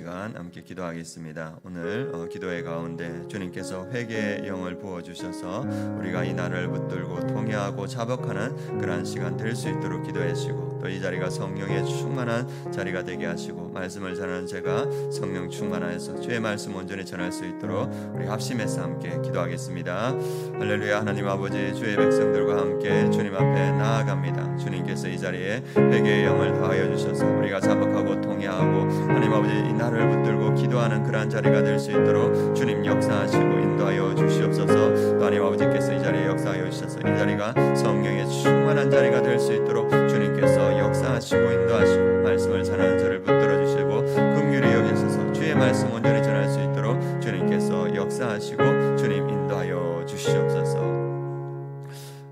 시간 함께 기도하겠습니다. 오늘 기도의 가운데 주님께서 회개의 영을 부어주셔서 우리가 이 나라를 붙들고 통회하고 자복하는 그러한 시간 될 수 있도록 기도해 주시고, 또 이 자리가 성령의 충만한 자리가 되게 하시고, 말씀을 전하는 제가 성령 충만하여서 주의 말씀 온전히 전할 수 있도록 우리 합심해서 함께 기도하겠습니다. 할렐루야. 하나님 아버지, 주의 백성들과 함께 주님 앞에 나아갑니다. 주님께서 이 자리에 회개의 영을 더하여 주셔서 우리가 자복하고 통회하고 하나님 아버지 이 나를 붙들고 기도하는 그러한 자리가 될 수 있도록 주님 역사하시고 인도하여 주시옵소서. 또 하나님 아버지께서 이 자리에 역사하여 주셔서 이 자리가 성령의 충만한 자리가 될 수 있도록 주님께서 역사하시고 인도하시고 말씀을 전하는 저를 붙들어 주시고 긍휼히 여기셔서 주의 말씀 온전히 전할 수 있도록 주님께서 역사하시고 주님 인도하여 주시옵소서.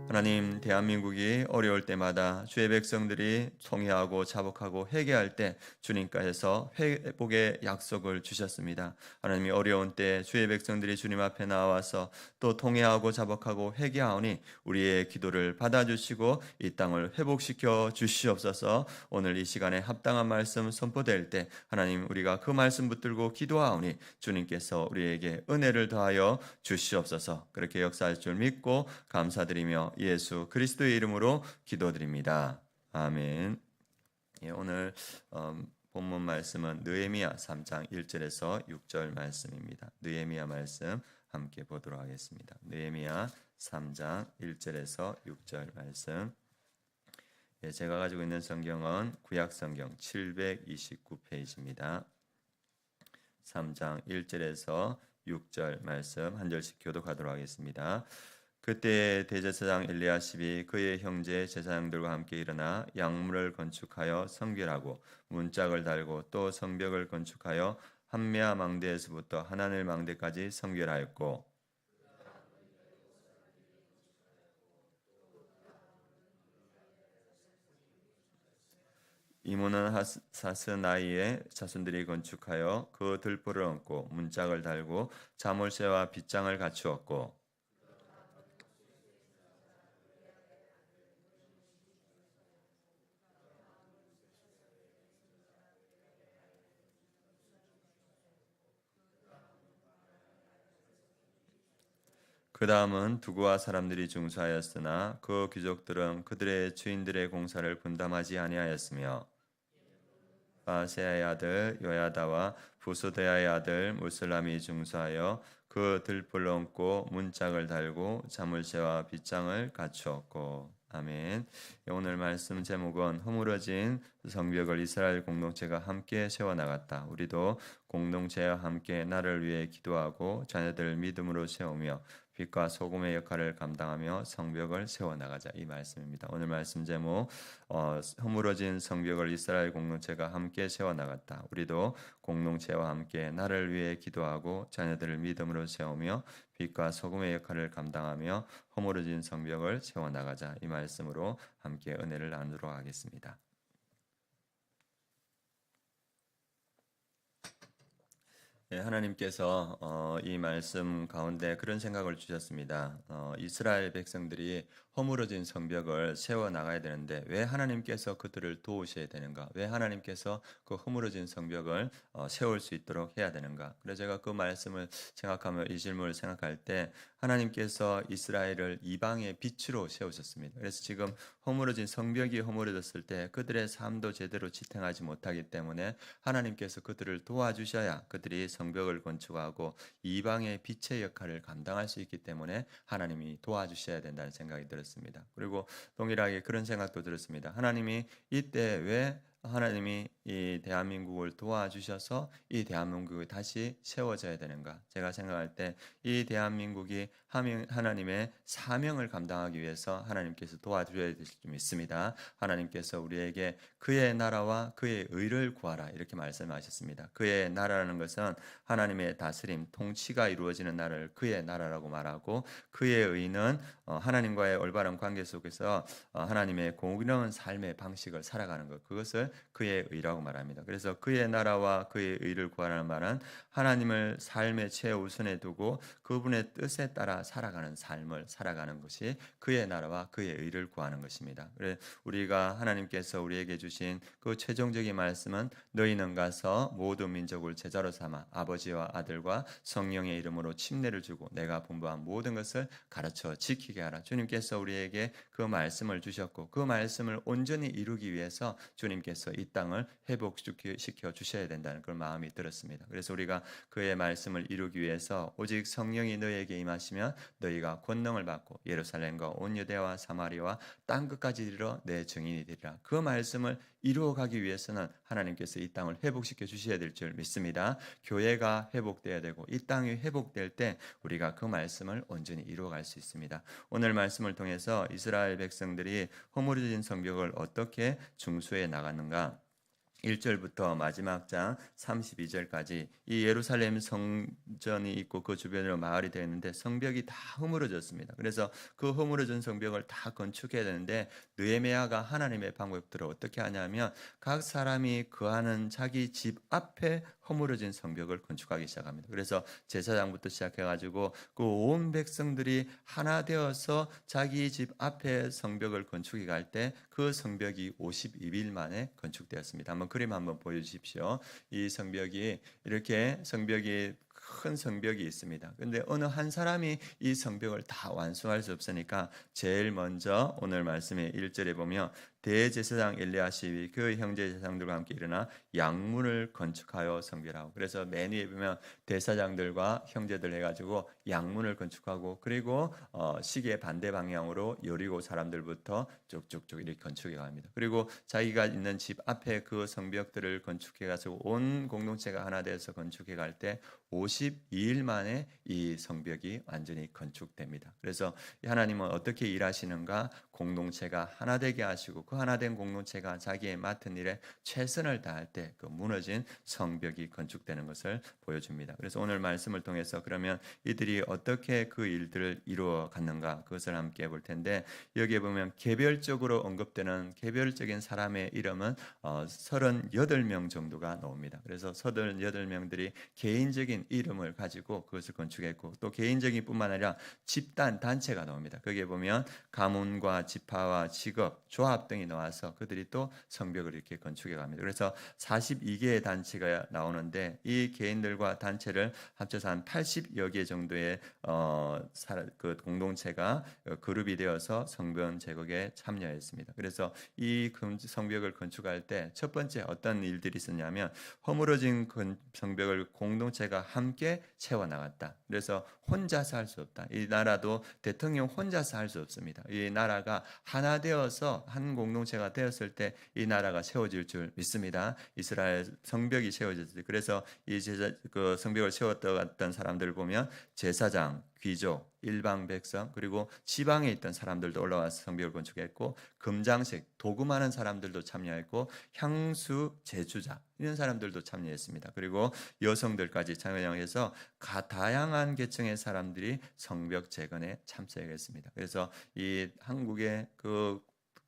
하나님, 대한민국이 어려울 때마다 주의 백성들이 통회하고 자복하고 회개할 때 주님께서 회복의 약속을 주셨습니다. 하나님이 어려운 때 주의 백성들이 주님 앞에 나와서 또 통회하고 자복하고 회개하오니 우리의 기도를 받아주시고 이 땅을 회복시켜 주시옵소서. 오늘 이 시간에 합당한 말씀 선포될 때 하나님, 우리가 그 말씀 붙들고 기도하오니 주님께서 우리에게 은혜를 더하여 주시옵소서. 그렇게 역사할 줄 믿고 감사드리며 예수 그리스도의 이름으로 기도드립니다. 아멘. 오늘 본문 말씀은 느헤미야 3장 1절에서 6절 말씀입니다. 느헤미야 말씀 함께 보도록 하겠습니다. 느헤미야 3장 1절에서 6절 말씀. 제가 가지고 있는 성경은 구약 성경 729페이지입니다. 3장 1절에서 6절 말씀 한 절씩 교독하도록 하겠습니다. 그때 대제사장 엘리야십이 그의 형제 제사장들과 함께 일어나 양문을 건축하여 성결하고 문짝을 달고 또 성벽을 건축하여 한메아 망대에서부터 하나늘 망대까지 성결하였고, 이문은 사스나이의 자손들이 건축하여 그 들보를 얹고 문짝을 달고 자물쇠와 빗장을 갖추었고, 그 다음은 두고와 사람들이 중수하였으나 그 귀족들은 그들의 주인들의 공사를 분담하지 아니하였으며, 바세아의 아들 요야다와 부소대야의 아들 무슬람이 중수하여 그 들불을 얹고 문짝을 달고 자물쇠와 빗장을 갖추었고. 아멘. 오늘 말씀 제목은 허물어진 성벽을 이스라엘 공동체가 함께 세워나갔다. 우리도 공동체와 함께 나를 위해 기도하고 자녀들을 믿음으로 세우며 빛과 소금의 역할을 감당하며 성벽을 세워나가자, 이 말씀입니다. 오늘 말씀 제목 허물어진 성벽을 이스라엘 공동체가 함께 세워나갔다. 우리도 공동체와 함께 나를 위해 기도하고 자녀들을 믿음으로 세우며 빛과 소금의 역할을 감당하며 허물어진 성벽을 세워나가자, 이 말씀으로 함께 은혜를 나누도록 하겠습니다. 하나님께서 이 말씀 가운데 그런 생각을 주셨습니다. 이스라엘 백성들이 허물어진 성벽을 세워나가야 되는데 왜 하나님께서 그들을 도우셔야 되는가? 왜 하나님께서 그 허물어진 성벽을 세울 수 있도록 해야 되는가? 그래서 제가 그 말씀을 생각하며 이 질문을 생각할 때 하나님께서 이스라엘을 이방의 빛으로 세우셨습니다. 그래서 지금 허물어진 성벽이 허물어졌을 때 그들의 삶도 제대로 지탱하지 못하기 때문에 하나님께서 그들을 도와주셔야 그들이 성벽을 건축하고 이방의 빛의 역할을 감당할 수 있기 때문에 하나님이 도와주셔야 된다는 생각이 들었습니다. 그리고 동일하게 그런 생각도 들었습니다. 하나님이 이때 왜 하나님이 이 대한민국을 도와주셔서 이 대한민국이 다시 세워져야 되는가? 제가 생각할 때 이 대한민국이 하나님의 사명을 감당하기 위해서 하나님께서 도와주셔야 될 줄 믿습니다. 하나님께서 우리에게 그의 나라와 그의 의를 구하라, 이렇게 말씀하셨습니다. 그의 나라라는 것은 하나님의 다스림, 통치가 이루어지는 나라를 그의 나라라고 말하고, 그의 의는 하나님과의 올바른 관계 속에서 하나님의 공의로운 삶의 방식을 살아가는 것, 그것을 그의 의라고 의라고 말합니다. 그래서 그의 나라와 그의 의를 구하라는 말은 하나님을 삶의 최우선에 두고 그분의 뜻에 따라 살아가는 삶을 살아가는 것이 그의 나라와 그의 의를 구하는 것입니다. 그래 우리가 하나님께서 우리에게 주신 그 최종적인 말씀은 너희는 가서 모든 민족을 제자로 삼아 아버지와 아들과 성령의 이름으로 침례를 주고 내가 분부한 모든 것을 가르쳐 지키게 하라. 주님께서 우리에게 그 말씀을 주셨고 그 말씀을 온전히 이루기 위해서 주님께서 이 땅을 회복시켜 주셔야 된다는 그런 마음이 들었습니다. 그래서 우리가 그의 말씀을 이루기 위해서 오직 성령이 너희에게 임하시면 너희가 권능을 받고 예루살렘과 온 유대와 사마리아와 땅 끝까지 이르러 내 증인이 되리라. 그 말씀을 이루어가기 위해서는 하나님께서 이 땅을 회복시켜 주셔야 될 줄 믿습니다. 교회가 회복돼야 되고 이 땅이 회복될 때 우리가 그 말씀을 온전히 이루어갈 수 있습니다. 오늘 말씀을 통해서 이스라엘 백성들이 허물어진 성벽을 어떻게 중수해 나갔는가? 1절부터 마지막 장 32절까지 이 예루살렘 성전이 있고 그 주변으로 마을이 되어 있는데 성벽이 다 허물어졌습니다. 그래서 그 허물어진 성벽을 다 건축해야 되는데 느헤미야가 하나님의 방법대로 어떻게 하냐면 각 사람이 거하는 자기 집 앞에 허물어진 성벽을 건축하기 시작합니다. 그래서 제사장부터 시작해가지고 그 온 백성들이 하나 되어서 자기 집 앞에 성벽을 건축해 갈 때 그 성벽이 52일 만에 건축되었습니다. 한번 그림 한번 보여주십시오. 이 성벽이 이렇게 큰 성벽이 있습니다. 그런데 어느 한 사람이 이 성벽을 다 완수할 수 없으니까 제일 먼저 오늘 말씀의 1절에 보면 대제사장 엘리야십이 그 형제 제사장들과 함께 일어나 양문을 건축하여 성별하고 그래서 맨 위에 보면 대사장들과 형제들 해가지고 양문을 건축하고 그리고 시계 반대 방향으로 여리고 사람들부터 쭉쭉쭉 이렇게 건축해 갑니다. 그리고 자기가 있는 집 앞에 그 성벽들을 건축해 가지고 온 공동체가 하나 되어서 건축해 갈 때 52일 만에 이 성벽이 완전히 건축됩니다. 그래서 하나님은 어떻게 일하시는가? 공동체가 하나 되게 하시고 그 하나 된 공동체가 자기의 맡은 일에 최선을 다할 때 그 무너진 성벽이 건축되는 것을 보여줍니다. 그래서 오늘 말씀을 통해서 그러면 이들이 어떻게 그 일들을 이루어 갔는가 그것을 함께 볼 텐데 여기에 보면 개별적으로 언급되는 개별적인 사람의 이름은 38명 정도가 나옵니다. 그래서 38명들이 개인적인 이름을 가지고 그것을 건축했고 또 개인적인 뿐만 아니라 집단 단체가 나옵니다. 거기에 보면 가문과 지파와 직업, 조합 등이 나와서 그들이 또 성벽을 이렇게 건축해 갑니다. 그래서 42개의 단체가 나오는데 이 개인들과 단체를 합쳐서 한 80여 개 정도의 그 공동체가 그룹이 되어서 성벽 제거에 참여했습니다. 그래서 이 성벽을 건축할 때 첫 번째 어떤 일들이 있었냐면 허물어진 성벽을 공동체가 함께 채워나갔다. 그래서 혼자서 할 수 없다. 이 나라도 대통령 혼자서 할 수 없습니다. 이 나라가 하나 되어서 한 공동체가 되었을 때 이 나라가 세워질 줄 믿습니다. 이스라엘 성벽이 세워졌어요. 그래서 이 그 성벽을 세웠던 사람들을 보면 제사장, 귀족, 일방 백성 그리고 지방에 있던 사람들도 올라와서 성벽을 건축했고 금장식, 도금하는 사람들도 참여했고 향수 제주자 이런 사람들도 참여했습니다. 그리고 여성들까지 참여해서 다양한 계층의 사람들이 성벽 재건에 참석했습니다. 그래서 이 한국의 그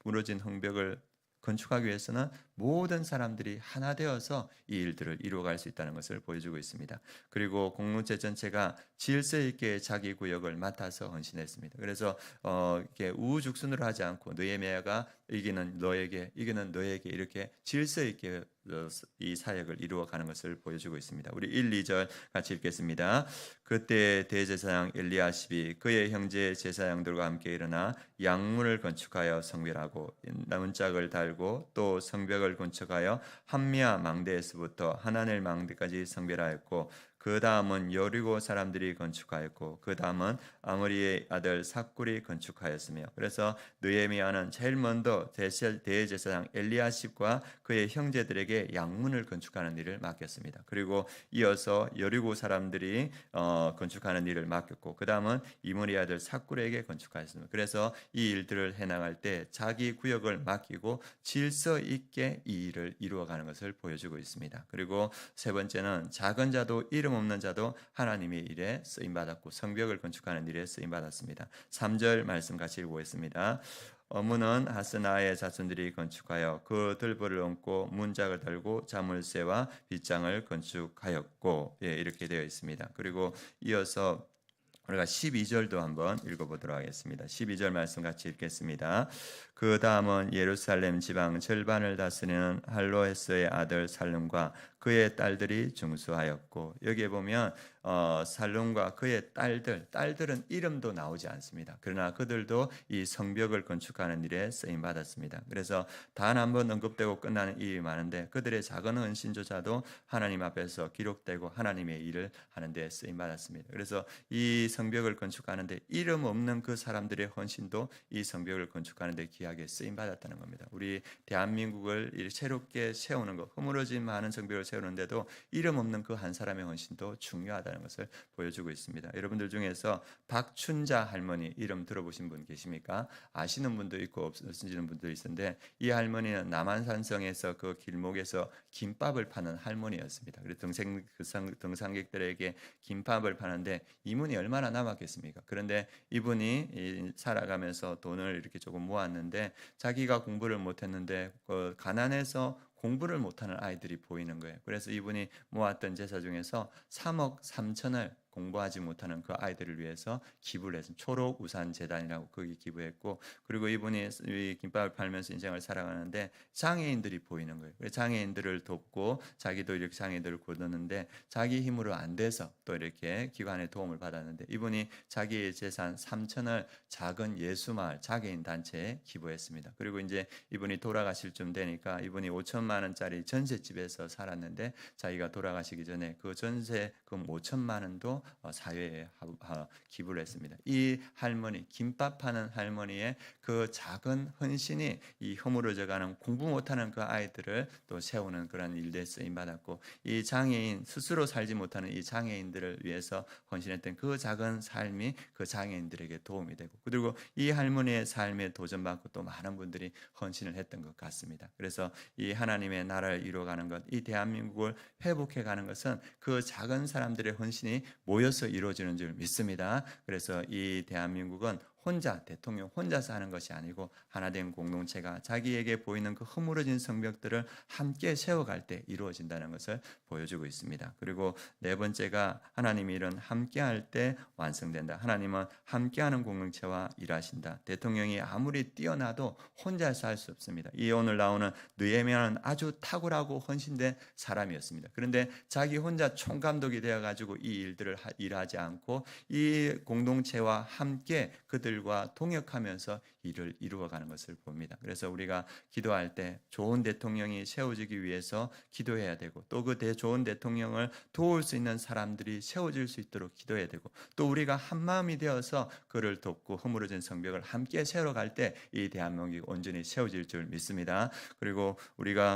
무너진 성벽을 건축하기 위해서는 모든 사람들이 하나 되어서 이 일들을 이루어갈 수 있다는 것을 보여주고 있습니다. 그리고 공동체 전체가 질서 있게 자기 구역을 맡아서 헌신했습니다. 그래서 이렇게 우후죽순으로 하지 않고 느헤미야가 이기는 너에게 이렇게 질서 있게 이 사역을 이루어가는 것을 보여주고 있습니다. 우리 1, 2절 같이 읽겠습니다. 그때 대제사장 엘리야십이 그의 형제 제사장들과 함께 일어나 양문을 건축하여 성별하고 문짝을 달고 또 성벽을 건축하여 한미아 망대에서부터 하나넬 망대까지 성별하였고 그 다음은 여리고 사람들이 건축하였고 그 다음은 아므리의 아들 삭굴이 건축하였으며 그래서 느헤미야는 제일 먼저 대제사장 엘리야십과 그의 형제들에게 양문을 건축하는 일을 맡겼습니다. 그리고 이어서 여리고 사람들이 건축하는 일을 맡겼고 그 다음은 이므리의 아들 삭굴에게 건축하였습니다. 그래서 이 일들을 해나갈 때 자기 구역을 맡기고 질서 있게 이 일을 이루어가는 것을 보여주고 있습니다. 그리고 세 번째는 작은 자도 이름 없는 자도 하나님의 일에 쓰임받았고 성벽을 건축하는 일에 쓰임받았습니다. 3절 말씀 같이 읽어보겠습니다. 문은 하스나의 자손들이 건축하여 그 들보를 얹고 문짝을 달고 자물쇠와 빗장을 건축하였고, 예, 이렇게 되어 있습니다. 그리고 이어서 우리가 12절도 한번 읽어보도록 하겠습니다. 12절 말씀 같이 읽겠습니다. 그 다음은 예루살렘 지방 절반을 다스리는 할로헤스의 아들 살룸과 그의 딸들이 중수하였고, 여기에 보면 살룸과 그의 딸들은 이름도 나오지 않습니다. 그러나 그들도 이 성벽을 건축하는 일에 쓰임 받았습니다. 그래서 단 한 번 언급되고 끝나는 일이 많은데 그들의 작은 헌신조차도 하나님 앞에서 기록되고 하나님의 일을 하는 데 쓰임 받았습니다. 그래서 이 성벽을 건축하는데 이름 없는 그 사람들의 헌신도 이 성벽을 건축하는데 귀하게 쓰임 받았다는 겁니다. 우리 대한민국을 새롭게 세우는 것, 허물어진 많은 성벽을 세우는데도 이름 없는 그 한 사람의 헌신도 중요하다는 것을 보여주고 있습니다. 여러분들 중에서 박춘자 할머니 이름 들어보신 분 계십니까? 아시는 분도 있고 없으시는 분도 있는데, 이 할머니는 남한산성에서 그 길목에서 김밥을 파는 할머니였습니다. 그래서 등산객들에게 김밥을 파는데 이문이 얼마나 남았겠습니까? 그런데 이분이 살아가면서 돈을 이렇게 조금 모았는데 자기가 공부를 못했는데 가난해서 공부를 못하는 아이들이 보이는 거예요. 그래서 이분이 모았던 제사 중에서 3억 3천을 공부하지 못하는 그 아이들을 위해서 기부를 했습니다. 초록 우산 재단이라고 거기 기부했고, 그리고 이분이 이 김밥을 팔면서 인생을 살아가는데 장애인들이 보이는 거예요. 그래서 장애인들을 돕고 자기도 이렇게 장애인들을 거두는데 자기 힘으로 안 돼서 또 이렇게 기관의 도움을 받았는데 이분이 자기의 재산 3천을 작은 예수마을 장애인 단체에 기부했습니다. 그리고 이제 이분이 돌아가실 쯤 되니까 이분이 5천만 원짜리 전셋집에서 살았는데 자기가 돌아가시기 전에 그 전세금 5천만 원도 사회에 기부를 했습니다. 이 할머니, 김밥 파는 할머니의 그 작은 헌신이 이 허물어져가는 공부 못하는 그 아이들을 또 세우는 그런 일에 쓰임 받았고, 이 장애인, 스스로 살지 못하는 이 장애인들을 위해서 헌신했던 그 작은 삶이 그 장애인들에게 도움이 되고, 그리고 이 할머니의 삶에 도전받고 또 많은 분들이 헌신을 했던 것 같습니다. 그래서 이 하나님의 나라를 이루어가는 것, 이 대한민국을 회복해가는 것은 그 작은 사람들의 헌신이 모여서 이루어지는 줄 믿습니다. 그래서 이 대한민국은 혼자, 대통령 혼자서 하는 것이 아니고 하나된 공동체가 자기에게 보이는 그 허물어진 성벽들을 함께 세워갈 때 이루어진다는 것을 보여주고 있습니다. 그리고 네 번째가 하나님의 일은 함께할 때 완성된다. 하나님은 함께하는 공동체와 일하신다. 대통령이 아무리 뛰어나도 혼자서 할 수 없습니다. 이 오늘 나오는 느헤미야는 아주 탁월하고 헌신된 사람이었습니다. 그런데 자기 혼자 총감독이 되어가지고 이 일들을 일하지 않고 이 공동체와 함께 그들과 동역하면서 일을 이루어가는 것을 봅니다. 그래서 우리가 기도할 때 좋은 대통령이 세워지기 위해서 기도해야 되고, 또 그 좋은 대통령을 도울 수 있는 사람들이 세워질 수 있도록 기도해야 되고, 또 우리가 한 마음이 되어서 그를 돕고 허물어진 성벽을 함께 세워갈 때 이 대한민국이 온전히 세워질 줄 믿습니다. 그리고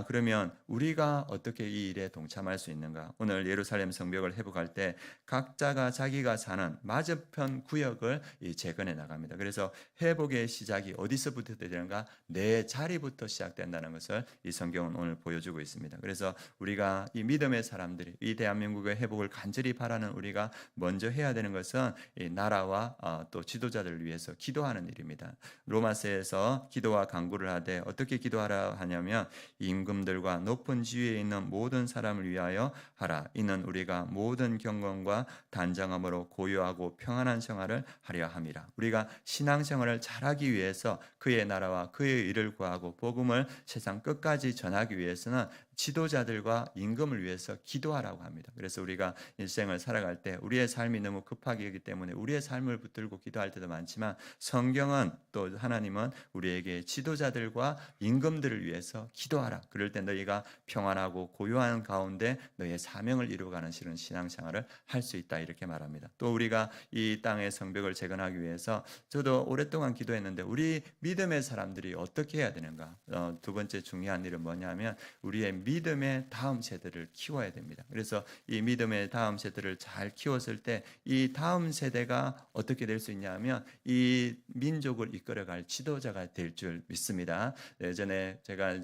그러면 우리가 어떻게 이 일에 동참할 수 있는가? 오늘 예루살렘 성벽을 회복할 때 각자가 자기가 사는 맞은편 구역을 재건해 나갑니다. 그래서 회복의 시작이 어디서부터 되는가? 내 자리부터 시작된다는 것을 이 성경은 오늘 보여주고 있습니다. 그래서 우리가 이 믿음의 사람들이 이 대한민국의 회복을 간절히 바라는 우리가 먼저 해야 되는 것은 이 나라와 또 지도자들을 위해서 기도하는 일입니다. 로마서에서 기도와 간구를 하되 어떻게 기도하라 하냐면 임금들과 높은 지위에 있는 모든 사람을 위하여 하라. 이는 우리가 모든 경건과 단정함으로 고요하고 평안한 생활을 하려 함이라. 우리가 신앙생활을 잘하기 위해서 그의 나라와 그의 일을 구하고 복음을 세상 끝까지 전하기 위해서는 지도자들과 임금을 위해서 기도하라고 합니다. 그래서 우리가 일생을 살아갈 때 우리의 삶이 너무 급하기 때문에 우리의 삶을 붙들고 기도할 때도 많지만, 성경은 또 하나님은 우리에게 지도자들과 임금들을 위해서 기도하라. 그럴 때 너희가 평안하고 고요한 가운데 너희의 사명을 이루어가는 실은 신앙생활을 할 수 있다, 이렇게 말합니다. 또 우리가 이 땅의 성벽을 재건하기 위해서 저도 오랫동안 기도했는데 우리 믿음의 사람들이 어떻게 해야 되는가? 두 번째 중요한 일은 뭐냐면 우리의 믿음의 다음 세대를 키워야 됩니다. 그래서 이 믿음의 다음 세대를 잘 키웠을 때 이 다음 세대가 어떻게 될 수 있냐면 이 민족을 이끌어갈 지도자가 될 줄 믿습니다. 예전에 제가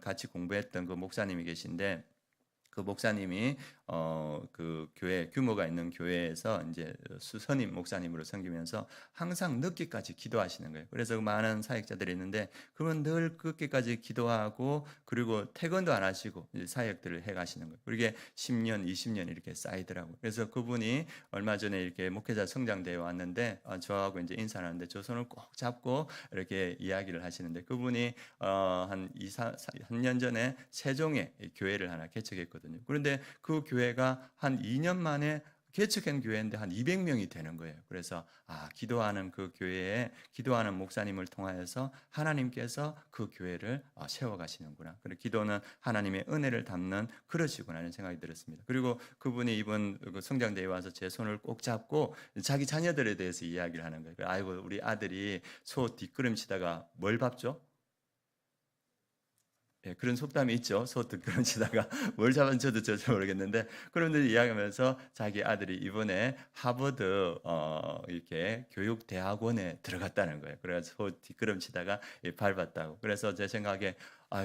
같이 공부했던 그 목사님이 계신데 그 목사님이 그 교회 규모가 있는 교회에서 이제 수선임 목사님으로 섬기면서 항상 늦게까지 기도하시는 거예요. 그래서 그 많은 사역자들이 있는데 그분 늘 늦게까지 기도하고 그리고 퇴근도 안 하시고 이제 사역들을 해 가시는 거예요. 그게 10년, 20년 이렇게 쌓이더라고요. 그래서 그분이 얼마 전에 이렇게 목회자 성장대회에 왔는데 저하고 이제 인사를 하는데 저 손을 꼭 잡고 이렇게 이야기를 하시는데 그분이 한 3년 전에 세종에 교회를 하나 개척했거든요. 그런데 그 교회가 한 2년 만에 개척한 교회인데 한 200명이 되는 거예요. 그래서 기도하는 그 교회에 기도하는 목사님을 통하여서 하나님께서 그 교회를 세워가시는구나. 그리고 기도는 하나님의 은혜를 담는 그릇이구나 하는 생각이 들었습니다. 그리고 그분이 이번 그 성장대회에 와서 제 손을 꼭 잡고 자기 자녀들에 대해서 이야기를 하는 거예요. 아이고 우리 아들이 소 뒷걸음치다가 뭘 밟죠? 예, 그런 속담이 있죠. 소 뒷걸음치다가 뭘 잡았는지도 저 모르겠는데 그런 분들이 이야기하면서 자기 아들이 이번에 하버드 이렇게 교육 대학원에 들어갔다는 거예요. 그래서 소 뒷걸음치다가 밟았다고. 그래서 제 생각에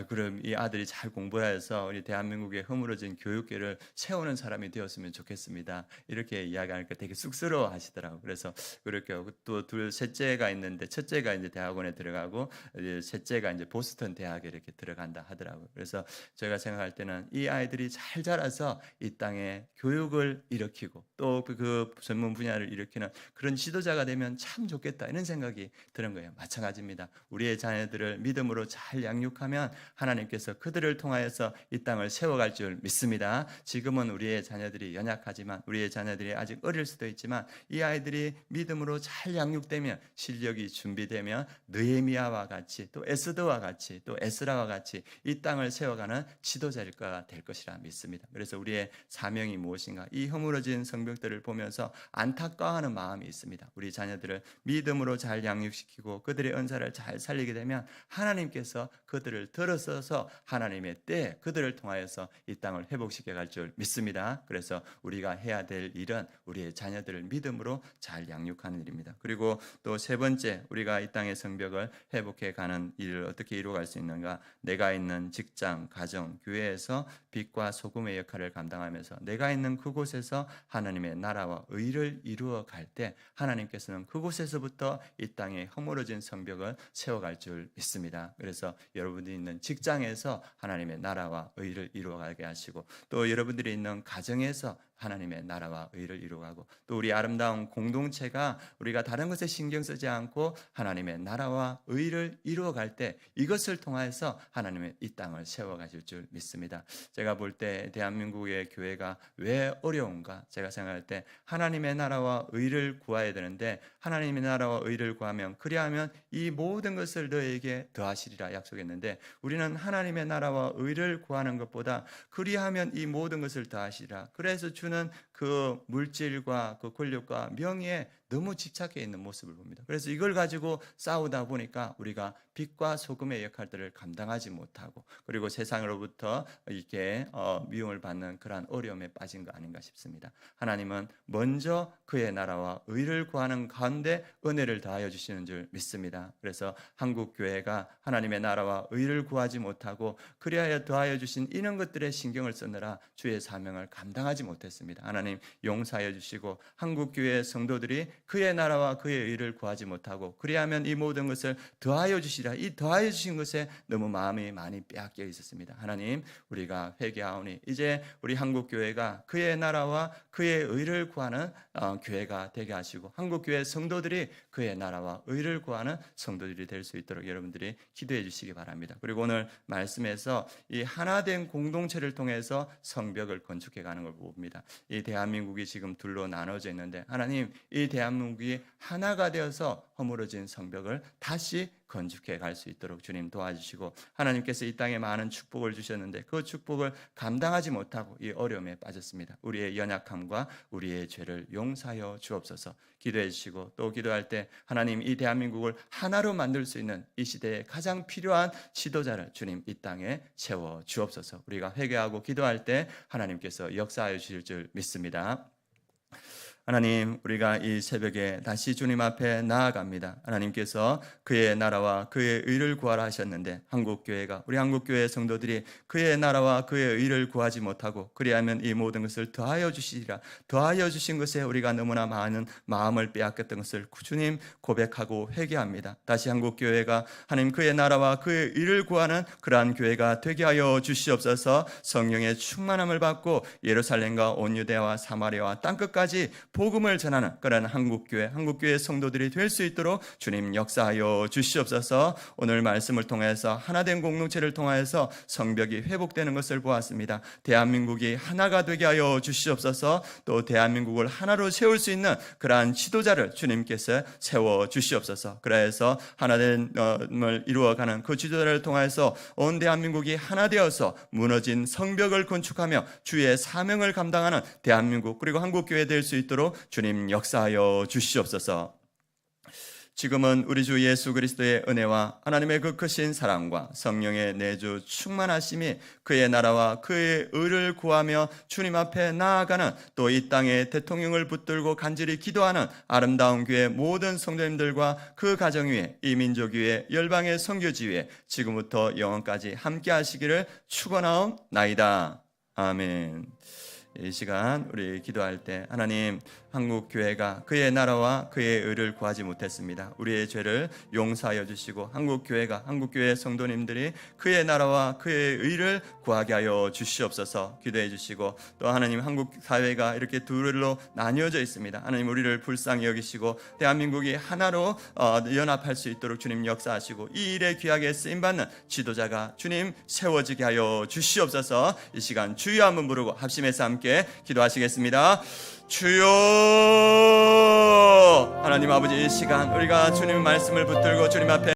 그럼 이 아들이 잘 공부해서 우리 대한민국의 허물어진 교육계를 세우는 사람이 되었으면 좋겠습니다. 이렇게 이야기하니까 되게 쑥스러워 하시더라고요. 그래서 그렇게 또 셋째가 있는데 첫째가 이제 대학원에 들어가고 이제 셋째가 이제 보스턴 대학에 이렇게 들어간다 하더라고요. 그래서 제가 생각할 때는 이 아이들이 잘 자라서 이 땅에 교육을 일으키고 또 그 전문 분야를 일으키는 그런 지도자가 되면 참 좋겠다 이런 생각이 드는 거예요. 마찬가지입니다. 우리의 자녀들을 믿음으로 잘 양육하면 하나님께서 그들을 통하여서 이 땅을 세워갈 줄 믿습니다. 지금은 우리의 자녀들이 연약하지만 우리의 자녀들이 아직 어릴 수도 있지만 이 아이들이 믿음으로 잘 양육되면 실력이 준비되면 느헤미야와 같이 또 에스더와 같이 또 에스라와 같이 이 땅을 세워가는 지도자가 될 것이라 믿습니다. 그래서 우리의 사명이 무엇인가? 이 허물어진 성벽들을 보면서 안타까워하는 마음이 있습니다. 우리 자녀들을 믿음으로 잘 양육시키고 그들의 은사를 잘 살리게 되면 하나님께서 그들을 들어서서 하나님의 때에 그들을 통하여서 이 땅을 회복시켜 갈 줄 믿습니다. 그래서 우리가 해야 될 일은 우리의 자녀들을 믿음으로 잘 양육하는 일입니다. 그리고 또 세 번째, 우리가 이 땅의 성벽을 회복해 가는 일을 어떻게 이루어갈 수 있는가? 내가 있는 직장, 가정, 교회에서 빛과 소금의 역할을 감당하면서 내가 있는 그곳에서 하나님의 나라와 의를 이루어 갈 때 하나님께서는 그곳에서부터 이 땅에 허물어진 성벽을 세워갈 줄 믿습니다. 그래서 여러분들이 있는 직장에서 하나님의 나라와 의를 이루어가게 하시고 또 여러분들이 있는 가정에서 하나님의 나라와 의를 이루어가고 또 우리 아름다운 공동체가 우리가 다른 것에 신경 쓰지 않고 하나님의 나라와 의를 이루어갈 때 이것을 통해서 하나님의 이 땅을 세워가실 줄 믿습니다. 제가 볼 때 대한민국의 교회가 왜 어려운가? 제가 생각할 때 하나님의 나라와 의를 구해야 되는데 하나님의 나라와 의를 구하면 그리하면 이 모든 것을 너에게 더하시리라 약속했는데 우리는 하나님의 나라와 의를 구하는 것보다 그리하면 이 모든 것을 더하시리라. 그래서 주는 그 물질과 그 권력과 명예에 너무 집착해 있는 모습을 봅니다. 그래서 이걸 가지고 싸우다 보니까 우리가 빛과 소금의 역할들을 감당하지 못하고 그리고 세상으로부터 이렇게 미움을 받는 그러한 어려움에 빠진 거 아닌가 싶습니다. 하나님은 먼저 그의 나라와 의를 구하는 가운데 은혜를 더하여 주시는 줄 믿습니다. 그래서 한국 교회가 하나님의 나라와 의를 구하지 못하고 그리하여 더하여 주신 이런 것들에 신경을 쓰느라 주의 사명을 감당하지 못했습니다. 하나님 용서하여 주시고 한국 교회 성도들이 그의 나라와 그의 의를 구하지 못하고 그리하면 이 모든 것을 더하여 주시라. 이 더하여 주신 것에 너무 마음이 많이 빼앗겨 있었습니다. 하나님 우리가 회개하오니 이제 우리 한국 교회가 그의 나라와 그의 의를 구하는 교회가 되게 하시고 한국 교회 성도들이 그의 나라와 의를 구하는 성도들이 될 수 있도록 여러분들이 기도해 주시기 바랍니다. 그리고 오늘 말씀에서 이 하나된 공동체를 통해서 성벽을 건축해 가는 걸 봅니다. 이 대한민국이 지금 둘로 나눠져 있는데 하나님 이 대한민국이 하나가 되어서 허물어진 성벽을 다시 건축해 갈 수 있도록 주님 도와주시고 하나님께서 이 땅에 많은 축복을 주셨는데 그 축복을 감당하지 못하고 이 어려움에 빠졌습니다. 우리의 연약함과 우리의 죄를 용서하여 주옵소서. 기도해 주시고 또 기도할 때 하나님 이 대한민국을 하나로 만들 수 있는 이 시대에 가장 필요한 지도자를 주님 이 땅에 세워 주옵소서. 우리가 회개하고 기도할 때 하나님께서 역사하여 주실 줄 믿습니다. 하나님, 우리가 이 새벽에 다시 주님 앞에 나아갑니다. 하나님께서 그의 나라와 그의 의를 구하라 하셨는데 한국교회가, 우리 한국교회 성도들이 그의 나라와 그의 의를 구하지 못하고 그리하면 이 모든 것을 더하여 주시리라, 더하여 주신 것에 우리가 너무나 많은 마음을 빼앗겼던 것을 주님 고백하고 회개합니다. 다시 한국교회가 하나님 그의 나라와 그의 의를 구하는 그러한 교회가 되게 하여 주시옵소서. 성령의 충만함을 받고 예루살렘과 온 유대와 사마리아와 땅끝까지 복음을 전하는 그런 한국교회 성도들이 될 수 있도록 주님 역사하여 주시옵소서. 오늘 말씀을 통해서 하나된 공동체를 통하여서 성벽이 회복되는 것을 보았습니다. 대한민국이 하나가 되게 하여 주시옵소서. 또 대한민국을 하나로 세울 수 있는 그러한 지도자를 주님께서 세워 주시옵소서. 그래서 하나됨을 이루어가는 그 지도자를 통해서 온 대한민국이 하나 되어서 무너진 성벽을 건축하며 주의 사명을 감당하는 대한민국 그리고 한국교회 될 수 있도록 주님 역사하여 주시옵소서. 지금은 우리 주 예수 그리스도의 은혜와 하나님의 그 크신 사랑과 성령의 내주 충만하심이 그의 나라와 그의 의를 구하며 주님 앞에 나아가는 또 이 땅의 대통령을 붙들고 간절히 기도하는 아름다운 교회 모든 성도님들과 그 가정 위에, 이 민족 위에, 열방의 선교지 위에 지금부터 영원까지 함께 하시기를 축원하옵나이다. 아멘. 이 시간 우리 기도할 때 하나님, 한국 교회가 그의 나라와 그의 의를 구하지 못했습니다. 우리의 죄를 용서하여 주시고 한국 교회가, 한국 교회 성도님들이 그의 나라와 그의 의를 구하게 하여 주시옵소서. 기도해 주시고 또 하나님, 한국 사회가 이렇게 둘로 나뉘어져 있습니다. 하나님, 우리를 불쌍히 여기시고 대한민국이 하나로 연합할 수 있도록 주님 역사하시고 이 일에 귀하게 쓰임 받는 지도자가 주님 세워지게 하여 주시옵소서. 이 시간 주여 한번 부르고 합심해서 함께 기도하시겠습니다. 주여, 하나님 아버지, 이 시간 우리가 주님 말씀을 붙들고 주님 앞에